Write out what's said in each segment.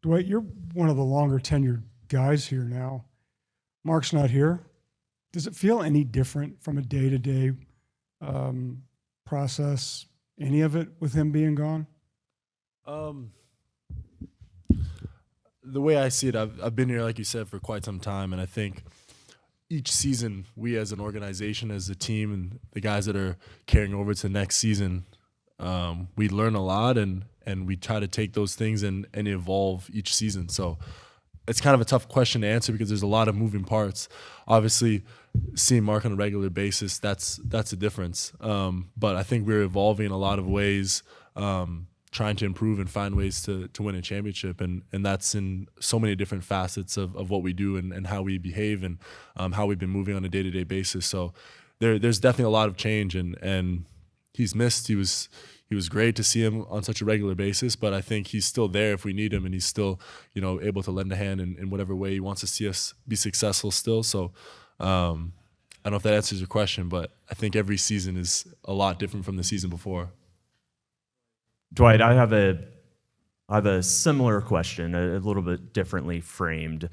Dwight, you're one of the longer tenured guys here now. Mark's not here. Does it feel any different from a day-to-day process, any of it, with him being gone? The way I see it, I've been here, like you said, for quite some time, and I think each season we as an organization, as a team, and the guys that are carrying over to the next season, we learn a lot, and we try to take those things and evolve each season. So it's kind of a tough question to answer because there's a lot of moving parts. Obviously, seeing Mark on a regular basis, that's a difference. But I think we're evolving in a lot of ways, trying to improve and find ways to win a championship. And that's in so many different facets of what we do and how we behave and how we've been moving on a day-to-day basis. So there's definitely a lot of change, and he's missed. He was great to see him on such a regular basis, but I think he's still there if we need him, and he's still, able to lend a hand in whatever way he wants to see us be successful still. So I don't know if that answers your question, but I think every season is a lot different from the season before. Dwight, I have a similar question, a little bit differently framed.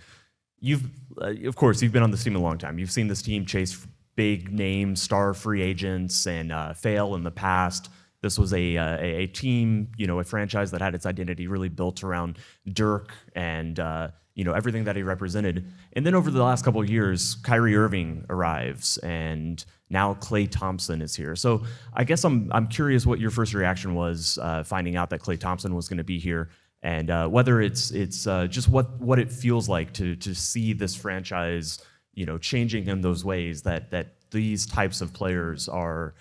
Of course, you've been on this team a long time. You've seen this team chase big name star free agents and fail in the past. This was a team, a franchise that had its identity really built around Dirk and everything that he represented. And then over the last couple of years, Kyrie Irving arrives, and now Klay Thompson is here. So I guess I'm curious what your first reaction was finding out that Klay Thompson was going to be here, and whether it's just what it feels like to see this franchise, changing in those ways that these types of players are,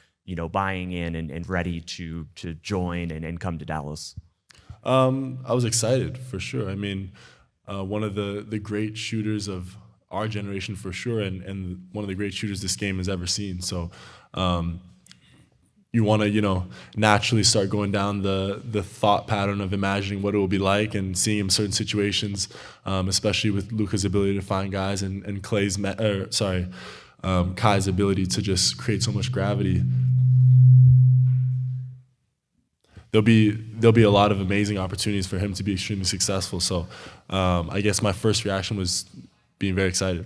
buying in and ready to join and come to Dallas. I was excited for sure. I mean, one of the great shooters of our generation for sure, and one of the great shooters this game has ever seen. So you want to, naturally start going down the thought pattern of imagining what it will be like and seeing him in certain situations, especially with Luka's ability to find guys and Kai's ability to just create so much gravity. There'll be a lot of amazing opportunities for him to be extremely successful. So I guess my first reaction was being very excited.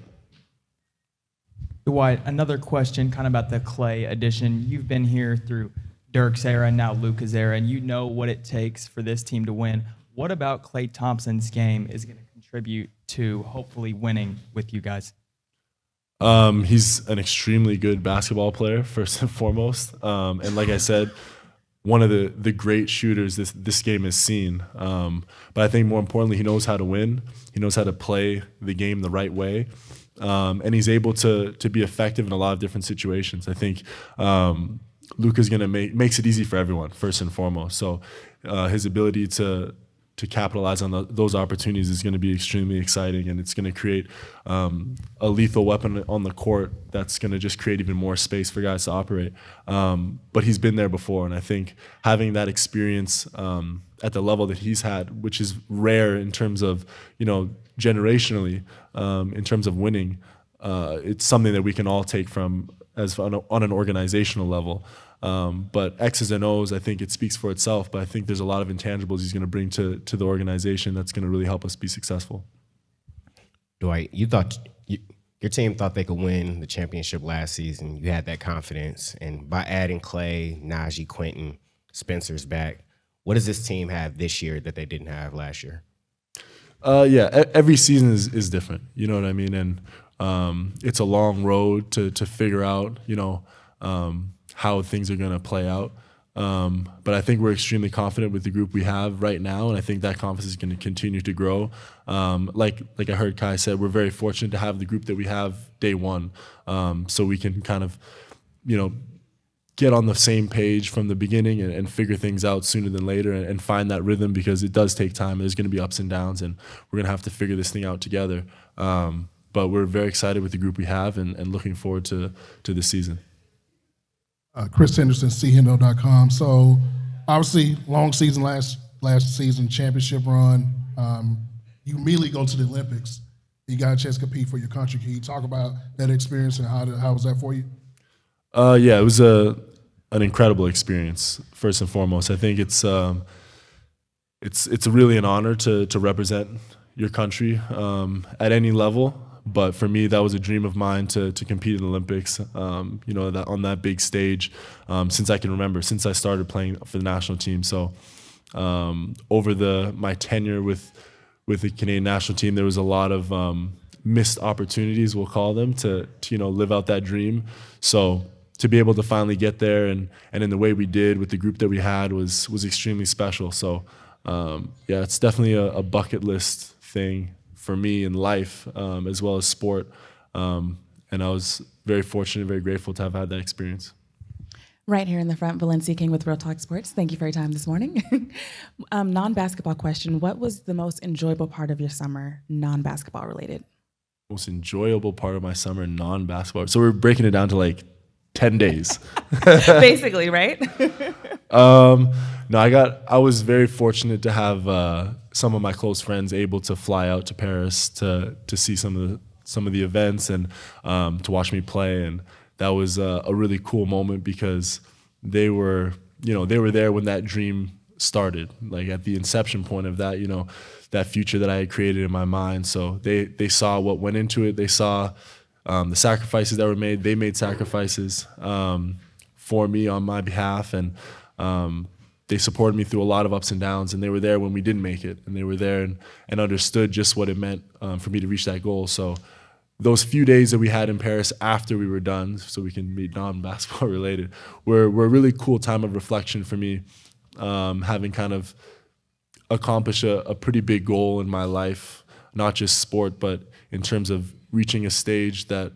Dwight, another question kind of about the Klay addition. You've been here through Dirk's era and now Luka's era, and you know what it takes for this team to win. What about Klay Thompson's game is going to contribute to hopefully winning with you guys? He's an extremely good basketball player, first and foremost. And like I said, one of the great shooters this game has seen. But I think more importantly, he knows how to win. He knows how to play the game the right way. And he's able to be effective in a lot of different situations. I think Luka's going to makes it easy for everyone, first and foremost. So his ability to capitalize on those opportunities is going to be extremely exciting, and it's going to create a lethal weapon on the court that's going to just create even more space for guys to operate. But he's been there before, and I think having that experience at the level that he's had, which is rare in terms of, generationally, in terms of winning, it's something that we can all take from on an organizational level. But X's and O's, I think it speaks for itself, but I think there's a lot of intangibles he's going to bring to the organization that's going to really help us be successful. Dwight, your team thought they could win the championship last season. You had that confidence. And by adding Klay, Najee, Quentin, Spencer's back, what does this team have this year that they didn't have last year? Every season is different. You know what I mean? And it's a long road to figure out, how things are going to play out. But I think we're extremely confident with the group we have right now, and I think that confidence is going to continue to grow. Like I heard Kai said, we're very fortunate to have the group that we have day one, so we can kind of, get on the same page from the beginning and figure things out sooner than later and find that rhythm, because it does take time. There's going to be ups and downs, and we're going to have to figure this thing out together. But we're very excited with the group we have and looking forward to this season. Chris Henderson, CHendo.com. So obviously, long season last season, championship run. You immediately go to the Olympics. You got a chance to compete for your country. Can you talk about that experience and how was that for you? It was an incredible experience, first and foremost. I think it's it's really an honor to represent your country at any level. But for me, that was a dream of mine to compete in the Olympics. That on that big stage, since I can remember, since I started playing for the national team. So over my tenure with the Canadian national team, there was a lot of missed opportunities, we'll call them, to live out that dream. So to be able to finally get there and in the way we did with the group that we had was extremely special. So it's definitely a bucket list thing for me in life, as well as sport. And I was very fortunate, very grateful to have had that experience. Right here in the front, Valencia King with Real Talk Sports. Thank you for your time this morning. Non-basketball question. What was the most enjoyable part of your summer, non-basketball related? Most enjoyable part of my summer, non-basketball. So we're breaking it down to like 10 days. Basically, right? No, I was very fortunate to have some of my close friends able to fly out to Paris to see some of the events and to watch me play, and that was a really cool moment because they were there when that dream started, like at the inception point of that, that future that I had created in my mind. So they saw what went into it. They saw the sacrifices that were made. They made sacrifices for me on my behalf, and they supported me through a lot of ups and downs, and they were there when we didn't make it, and they were there and understood just what it meant for me to reach that goal. So those few days that we had in Paris after we were done, so we can be non-basketball related, were a really cool time of reflection for me, having kind of accomplished a pretty big goal in my life, not just sport, but in terms of reaching a stage that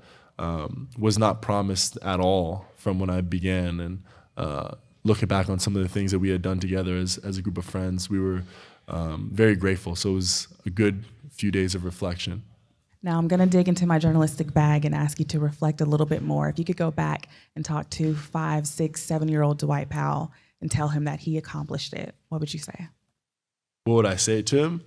was not promised at all from when I began. And looking back on some of the things that we had done together as a group of friends, we were very grateful. So it was a good few days of reflection. Now I'm going to dig into my journalistic bag and ask you to reflect a little bit more. If you could go back and talk to 5, 6, 7-year-old Dwight Powell and tell him that he accomplished it, what would you say? What would I say to him?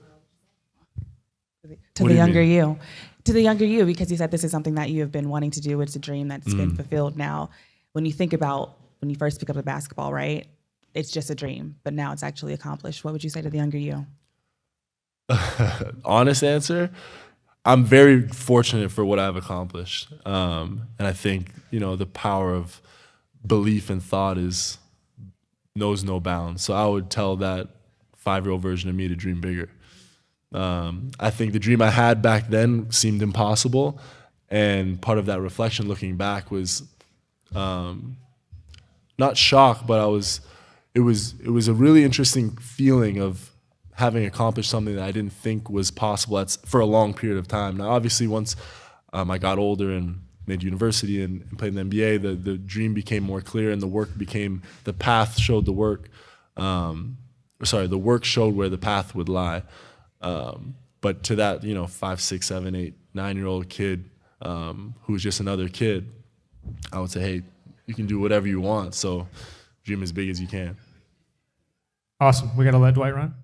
To the younger you. To the younger you, because you said this is something that you have been wanting to do. It's a dream that's been fulfilled now. When you think about when you first pick up the basketball, right? It's just a dream, but now it's actually accomplished. What would you say to the younger you? Honest answer, I'm very fortunate for what I've accomplished. And I think, the power of belief and thought knows no bounds. So I would tell that 5-year-old version of me to dream bigger. I think the dream I had back then seemed impossible. And part of that reflection looking back was not shock, but it was a really interesting feeling of having accomplished something that I didn't think was possible for a long period of time. Now, obviously, once I got older and made university and played in the NBA, the dream became more clear, and the path showed the work. The work showed where the path would lie. But to that, 5, 6, 7, 8, 9-year-old kid who was just another kid, I would say, hey, you can do whatever you want. So dream as big as you can. Awesome. We got to let Dwight run.